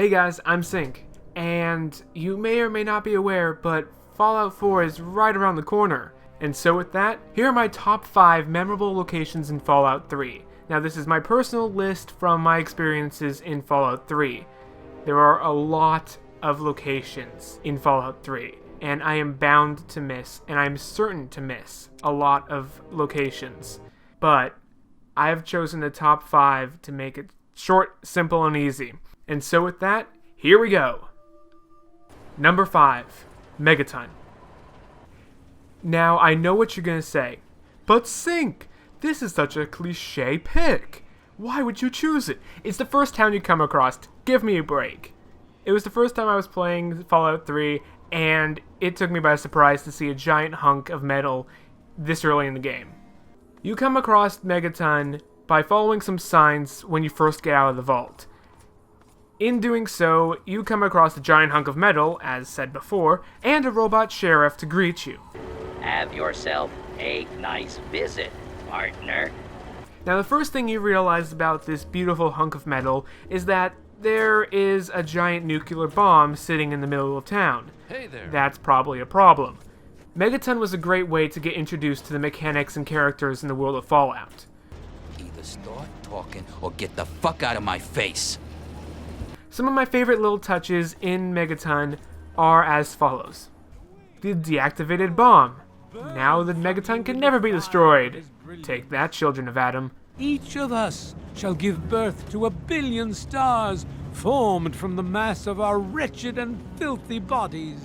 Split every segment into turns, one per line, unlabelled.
Hey guys, I'm Sync, and you may or may not be aware, but Fallout 4 is right around the corner. And so with that, here are my top 5 memorable locations in Fallout 3. Now this is my personal list from my experiences in Fallout 3. There are a lot of locations in Fallout 3, and I am bound to miss, and I'm certain to miss, a lot of locations. But I have chosen the top 5 to make it short, simple, and easy. And so with that, here we go. Number 5, Megaton. Now, I know what you're gonna say, but Sync, this is such a cliche pick. Why would you choose it? It's the first town you come across. Give me a break. It was the first time I was playing Fallout 3, and it took me by surprise to see a giant hunk of metal this early in the game. You come across Megaton by following some signs when you first get out of the vault. In doing so, you come across a giant hunk of metal, as said before, and a robot sheriff to greet you.
Have yourself a nice visit, partner.
Now the first thing you realize about this beautiful hunk of metal is that there is a giant nuclear bomb sitting in the middle of town.
Hey there.
That's probably a problem. Megaton was a great way to get introduced to the mechanics and characters in the world of Fallout.
Either start talking or get the fuck out of my face.
Some of my favorite little touches in Megaton are as follows. The deactivated bomb. Now the Megaton can never be destroyed. Take that, children of Adam.
Each of us shall give birth to 1 billion stars formed from the mass of our wretched and filthy bodies.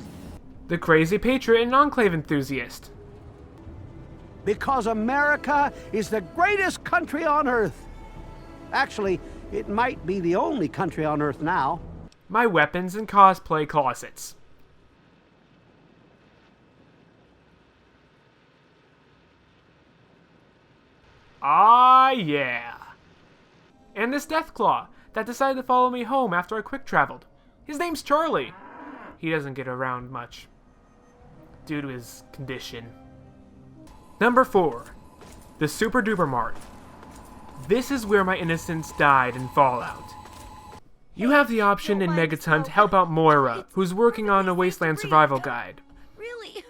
The crazy patriot and enclave enthusiast.
Because America is the greatest country on earth. Actually, it might be the only country on earth now.
My weapons and cosplay closets. Ah, yeah. And this Deathclaw that decided to follow me home after I quick traveled. His name's Charlie. He doesn't get around much due to his condition. Number 4, the Super Duper Mart. This is where my innocence died in Fallout. You have the option in Megaton to help out Moira, who's working on a Wasteland survival guide.
Really?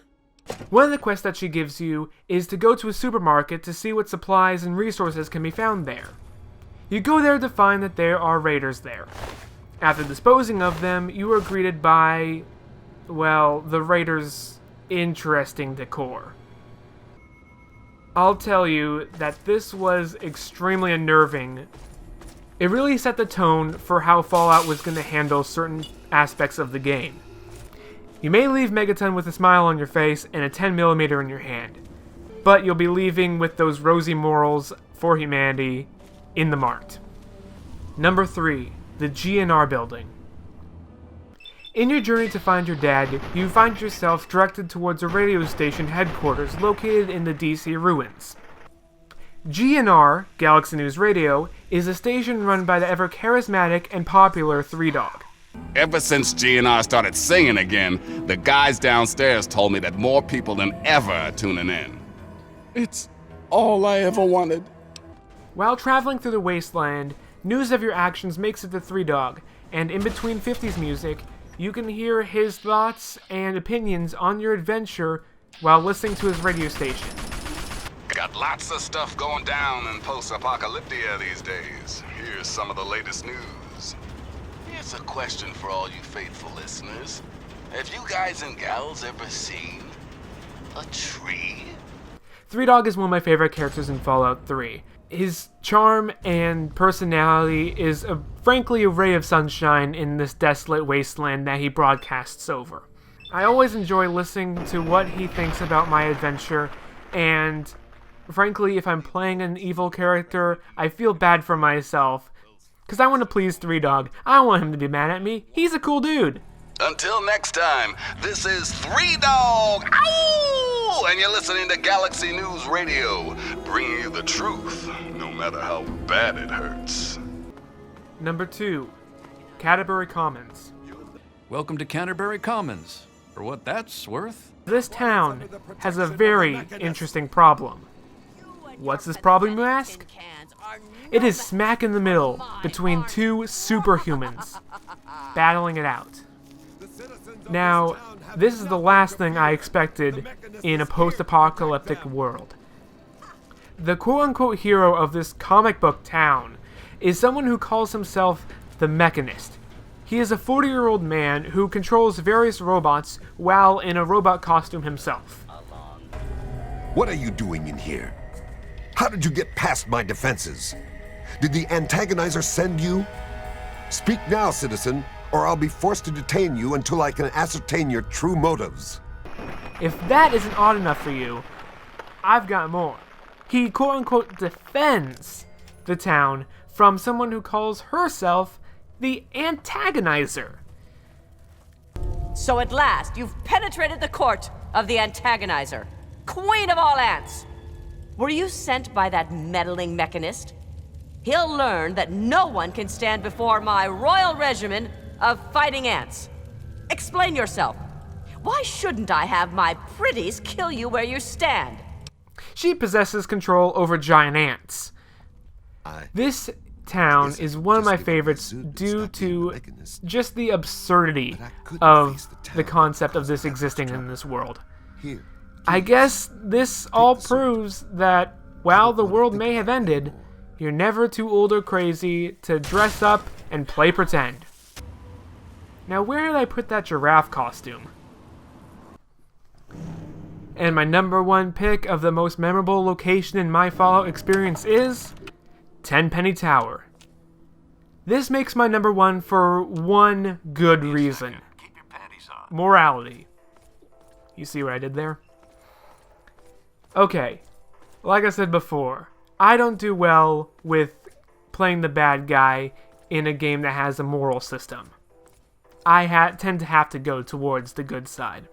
One of the quests that she gives you is to go to a supermarket to see what supplies and resources can be found there. You go there to find that there are raiders there. After disposing of them, you are greeted by, well, the raiders' interesting decor. I'll tell you that this was extremely unnerving. It really set the tone for how Fallout was going to handle certain aspects of the game. You may leave Megaton with a smile on your face and a 10mm in your hand, but you'll be leaving with those rosy morals for humanity in the mart. Number 3, the GNR building. In your journey to find your dad, you find yourself directed towards a radio station headquarters located in the DC ruins. GNR, Galaxy News Radio, is a station run by the ever-charismatic and popular 3Dog.
Ever since GNR started singing again, the guys downstairs told me that more people than ever are tuning in. It's all I ever wanted.
While traveling through the wasteland, news of your actions makes it to 3Dog, and in between 50s music, you can hear his thoughts and opinions on your adventure while listening to his radio station.
Got lots of stuff going down in post-apocalyptia these days. Here's some of the latest news. Here's a question for all you faithful listeners. Have you guys and gals ever seen a tree?
3Dog is one of my favorite characters in Fallout 3. His charm and personality is, frankly, a ray of sunshine in this desolate wasteland that he broadcasts over. I always enjoy listening to what he thinks about my adventure, and frankly, if I'm playing an evil character, I feel bad for myself, because I want to please 3Dog. I don't want him to be mad at me. He's a cool dude.
Until next time, this is 3Dog, ow! And you're listening to Galaxy News Radio, bringing you the truth, no matter how bad it hurts.
Number 2, Canterbury Commons.
Welcome to Canterbury Commons, for what that's worth.
This town has a very interesting problem. What's this problem, you ask? It is smack in the middle between two superhumans, battling it out. Now, this is the last thing I expected in a post-apocalyptic world. The quote-unquote hero of this comic book town is someone who calls himself the Mechanist. He is a 40-year-old man who controls various robots while in a robot costume himself.
What are you doing in here? How did you get past my defenses? Did the antagonizer send you? Speak now, citizen, or I'll be forced to detain you until I can ascertain your true motives.
If that isn't odd enough for you, I've got more. He quote-unquote defends the town from someone who calls herself the antagonizer.
So at last, you've penetrated the court of the antagonizer, queen of all ants. Were you sent by that meddling mechanist? He'll learn that no one can stand before my royal regimen of fighting ants. Explain yourself. Why shouldn't I have my pretties kill you where you stand?
She possesses control over giant ants. This town is one of my favorites due to just the absurdity of the concept of this existing in this world. I guess this all proves that while the world may have ended, you're never too old or crazy to dress up and play pretend. Now, where did I put that giraffe costume? And my number one pick of the most memorable location in my Fallout experience is Tenpenny Tower. This makes my number one for one good reason. Morality. You see what I did there? Okay, like I said before, I don't do well with playing the bad guy in a game that has a moral system. I tend to have to go towards the good side.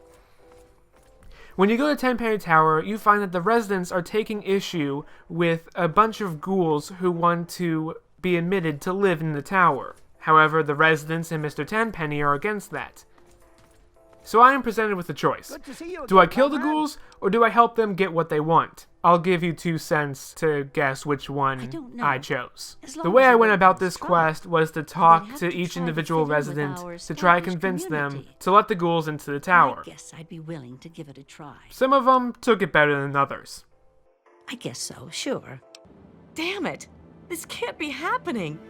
When you go to Tenpenny Tower, you find that the residents are taking issue with a bunch of ghouls who want to be admitted to live in the tower. However, the residents and Mr. Tenpenny are against that. So I am presented with a choice. Do I kill the ghouls, or do I help them get what they want? I'll give you 2 cents to guess which one I chose. The way I went about this quest was to talk to each individual resident to try to convince them to let the ghouls into the tower.
I guess I'd be willing to give it a try.
Some of them took it better than others.
I guess so, sure.
Damn it! This can't be happening!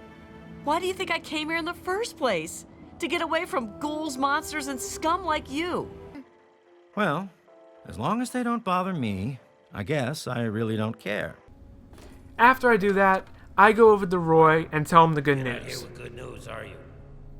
Why do you think I came here in the first place? To get away from ghouls, monsters, and scum like you?
Well, as long as they don't bother me, I guess I really don't care.
After I do that, I go over to Roy and tell him the good
You're not
news.
here with good news, are you?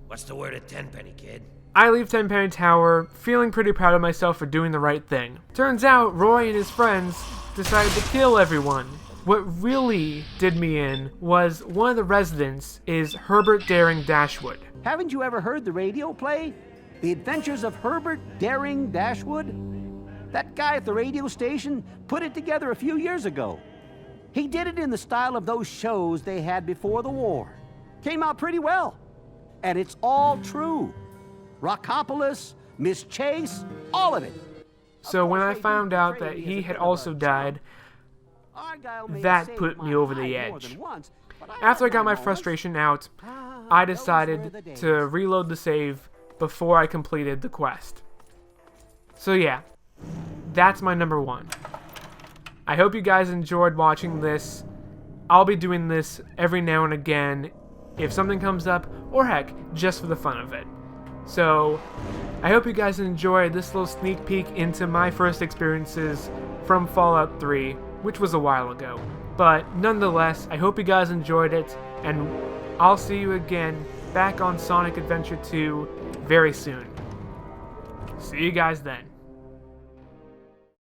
What's the word at Tenpenny, kid?
I leave Tenpenny Tower feeling pretty proud of myself for doing the right thing. Turns out Roy and his friends decided to kill everyone. What really did me in was one of the residents is Herbert Daring Dashwood.
Haven't you ever heard the radio play? The Adventures of Herbert Daring Dashwood? That guy at the radio station put it together a few years ago. He did it in the style of those shows they had before the war. Came out pretty well. And it's all true. Rockopolis, Miss Chase, all of it.
So when I found out that he had also died, that put me over the edge. After I got my frustration out, I decided to reload the save before I completed the quest. So yeah, that's my number one. I hope you guys enjoyed watching this. I'll be doing this every now and again if something comes up, or heck, just for the fun of it. So, I hope you guys enjoyed this little sneak peek into my first experiences from Fallout 3, which was a while ago. But nonetheless, I hope you guys enjoyed it, and I'll see you again back on Sonic Adventure 2 very soon. See you guys then.